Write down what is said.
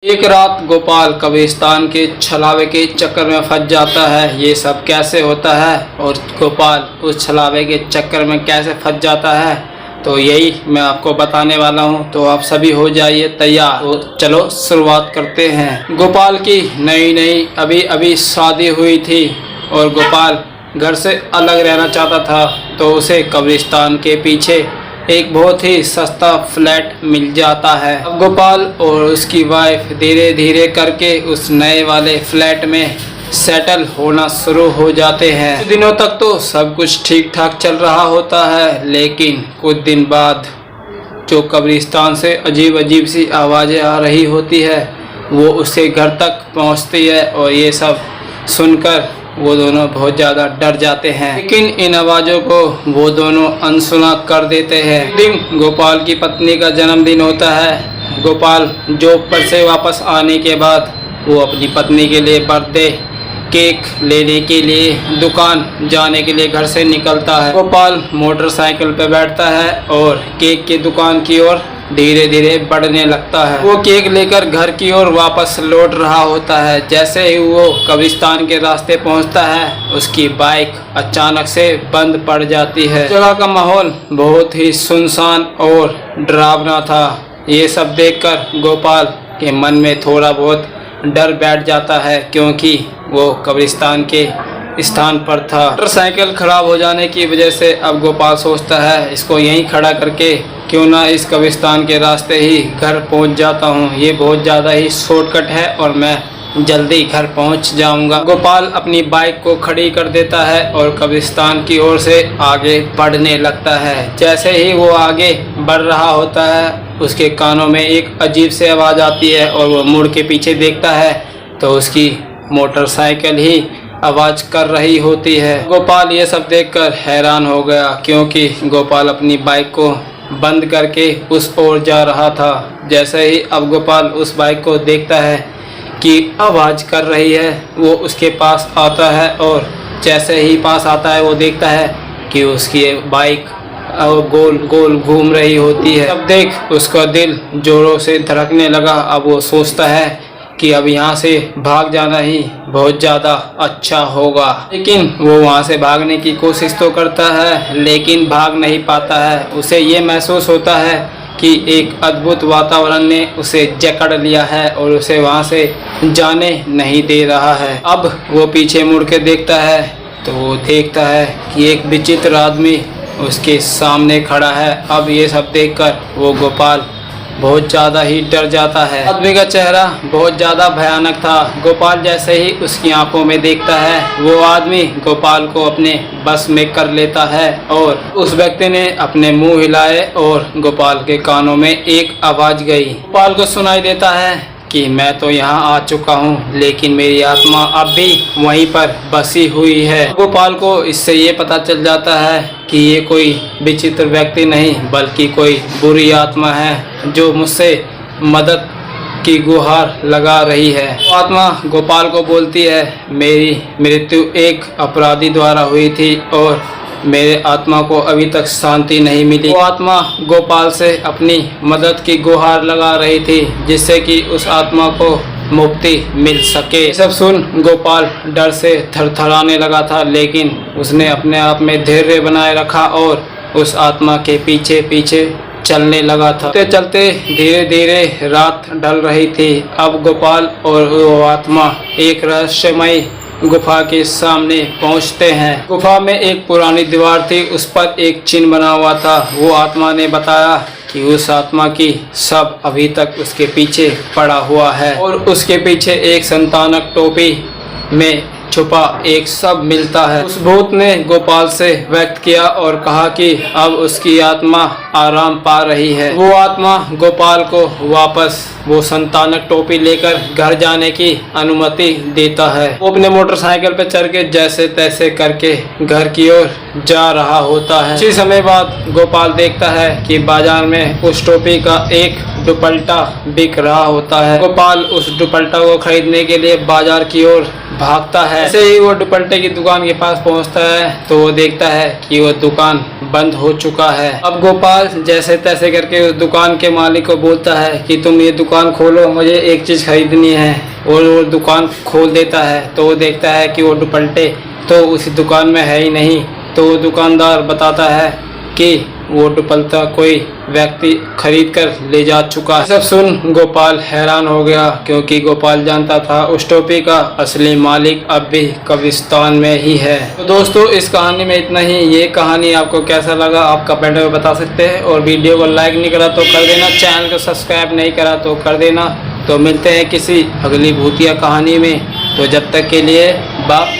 एक रात गोपाल कब्रिस्तान के छलावे के चक्कर में फंस जाता है। ये सब कैसे होता है और गोपाल उस छलावे के चक्कर में कैसे फंस जाता है, तो यही मैं आपको बताने वाला हूँ। तो आप सभी हो जाइए तैयार। तो चलो शुरुआत करते हैं। गोपाल की नई नई अभी शादी हुई थी और गोपाल घर से अलग रहना चाहता था, तो उसे कब्रिस्तान के पीछे एक बहुत ही सस्ता फ्लैट मिल जाता है। अब गोपाल और उसकी वाइफ धीरे धीरे करके उस नए वाले फ्लैट में सेटल होना शुरू हो जाते हैं। कुछ दिनों तक तो सब कुछ ठीक ठाक चल रहा होता है, लेकिन कुछ दिन बाद जो कब्रिस्तान से अजीब अजीब सी आवाज़ें आ रही होती है वो उसके घर तक पहुंचती है और ये सब सुनकर वो दोनों बहुत ज़्यादा डर जाते हैं। लेकिन इन आवाज़ों को वो दोनों अनसुना कर देते हैं। एक दिन गोपाल की पत्नी का जन्मदिन होता है। गोपाल जॉब पर से वापस आने के बाद वो अपनी पत्नी के लिए बर्थडे केक लेने के लिए दुकान जाने के लिए घर से निकलता है। गोपाल मोटरसाइकिल पर बैठता है और केक की दुकान की ओर धीरे धीरे बढ़ने लगता है। वो केक लेकर घर की ओर वापस लौट रहा होता है। जैसे ही वो कब्रिस्तान के रास्ते पहुंचता है, उसकी बाइक अचानक से बंद पड़ जाती है। जगह का माहौल बहुत ही सुनसान और डरावना था। ये सब देखकर गोपाल के मन में थोड़ा बहुत डर बैठ जाता है, क्योंकि वो कब्रिस्तान के स्थान पर था। मोटरसाइकिल खराब हो जाने की वजह से अब गोपाल सोचता है इसको यहीं खड़ा करके क्यों ना इस कब्रिस्तान के रास्ते ही घर पहुंच जाता हूं। ये बहुत ज़्यादा ही शॉर्टकट है और मैं जल्दी घर पहुंच जाऊंगा। गोपाल अपनी बाइक को खड़ी कर देता है और कब्रिस्तान की ओर से आगे बढ़ने लगता है। जैसे ही वो आगे बढ़ रहा होता है, उसके कानों में एक अजीब सी आवाज़ आती है और वो मुड़ के पीछे देखता है तो उसकी मोटरसाइकिल ही आवाज़ कर रही होती है। गोपाल ये सब देखकर हैरान हो गया, क्योंकि गोपाल अपनी बाइक को बंद करके उस ओर जा रहा था। जैसे ही अब गोपाल उस बाइक को देखता है कि आवाज़ कर रही है, वो उसके पास आता है और जैसे ही पास आता है वो देखता है कि उसकी बाइक गोल गोल घूम रही होती है। अब देख उसका दिल जोरों से धड़कने लगा। अब वो सोचता है कि अब यहाँ से भाग जाना ही बहुत ज़्यादा अच्छा होगा। लेकिन वो वहाँ से भागने की कोशिश तो करता है, लेकिन भाग नहीं पाता है। उसे ये महसूस होता है कि एक अद्भुत वातावरण ने उसे जकड़ लिया है और उसे वहाँ से जाने नहीं दे रहा है। अब वो पीछे मुड़ के देखता है तो वो देखता है कि एक विचित्र आदमी उसके सामने खड़ा है। अब ये सब देखकर वो गोपाल बहुत ज़्यादा ही डर जाता है। आदमी का चेहरा बहुत ज़्यादा भयानक था। गोपाल जैसे ही उसकी आंखों में देखता है, वो आदमी गोपाल को अपने बस में कर लेता है और उस व्यक्ति ने अपने मुंह हिलाए और गोपाल के कानों में एक आवाज़ गई। गोपाल को सुनाई देता है कि मैं तो यहाँ आ चुका हूँ, लेकिन मेरी आत्मा अब भी वहीं पर बसी हुई है। गोपाल को इससे ये पता चल जाता है कि ये कोई विचित्र व्यक्ति नहीं, बल्कि कोई बुरी आत्मा है जो मुझसे मदद की गुहार लगा रही है। वो आत्मा गोपाल को बोलती है, मेरी मृत्यु एक अपराधी द्वारा हुई थी और मेरे आत्मा को अभी तक शांति नहीं मिली। वो आत्मा गोपाल से अपनी मदद की गुहार लगा रही थी, जिससे कि उस आत्मा को मुक्ति मिल सके। सब सुन गोपाल डर से थरथराने लगा था, लेकिन उसने अपने आप में धैर्य बनाए रखा और उस आत्मा के पीछे पीछे चलने लगा था। चलते चलते धीरे धीरे रात ढल रही थी। अब गोपाल और वो आत्मा एक रहस्यमय गुफा के सामने पहुंचते हैं। गुफा में एक पुरानी दीवार थी, उस पर एक चिन्ह बना हुआ था। वो आत्मा ने बताया कि उस आत्मा की सब अभी तक उसके पीछे पड़ा हुआ है और उसके पीछे एक संतानक टोपी में छुपा एक सब मिलता है। उस भूत ने गोपाल से व्यक्त किया और कहा कि अब उसकी आत्मा आराम पा रही है। वो आत्मा गोपाल को वापस वो संतानक टोपी लेकर घर जाने की अनुमति देता है। वो अपने मोटरसाइकिल पर चढ़ के जैसे तैसे करके घर की ओर जा रहा होता है। कुछ समय बाद गोपाल देखता है कि बाजार में उस टोपी का एक दुपट्टा बिक रहा होता है। गोपाल उस दुपट्टा को खरीदने के लिए बाजार की ओर भागता है। जैसे ही वो दुपट्टे की दुकान के पास पहुंचता है तो वो देखता है कि वो दुकान बंद हो चुका है। अब गोपाल जैसे तैसे करके उस दुकान के मालिक को बोलता है कि तुम ये दुकान खोलो, मुझे एक चीज़ खरीदनी है। और वो दुकान खोल देता है तो वो देखता है कि वो दुपट्टे तो उसी दुकान में है ही नहीं। तो वो दुकानदार बताता है कि वो दुपट्टा कोई व्यक्ति खरीद कर ले जा चुका है। सब सुन गोपाल हैरान हो गया, क्योंकि गोपाल जानता था उस टोपी का असली मालिक अब भी कब्रिस्तान में ही है। तो दोस्तों इस कहानी में इतना ही। ये कहानी आपको कैसा लगा आप कमेंट में बता सकते हैं। और वीडियो को लाइक नहीं करा तो कर देना, चैनल को सब्सक्राइब नहीं करा तो कर देना। तो मिलते हैं किसी अगली भूतिया कहानी में। तो जब तक के लिए बाय।